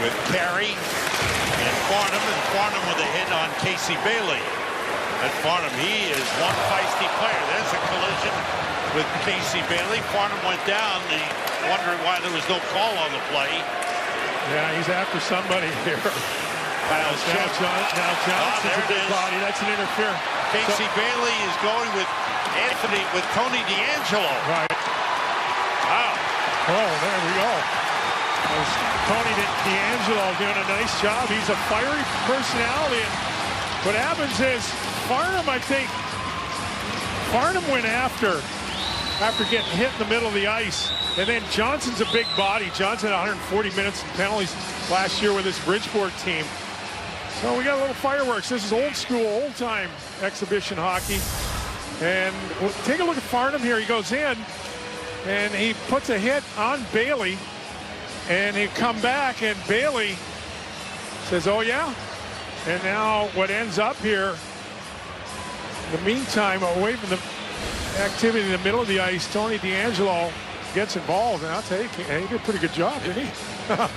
with Carey and Farnham with a hit on Casey Bailey. At Farnham, he is one feisty player. There's a collision with Casey Bailey. Farnham went down. They wondering why there was no call on the play. Yeah, he's after somebody here. Now Johnson's a big body. That's an interference. Casey Bailey is going with Tony DeAngelo. Right. Wow. Oh, there we go. Tony DeAngelo doing a nice job. He's a fiery personality. And what happens is Farnham, I think, went after getting hit in the middle of the ice. And then Johnson's a big body. Johnson had 140 minutes in penalties last year with his Bridgeport team. So we got a little fireworks. This is old school, old time exhibition hockey. And we'll take a look at Farnham here. He goes in and he puts a hit on Bailey. And he come back and Bailey says, oh yeah. And now what ends up here, in the meantime, away from the activity in the middle of the ice, Tony DeAngelo gets involved. And I'll tell you, he did a pretty good job, didn't he?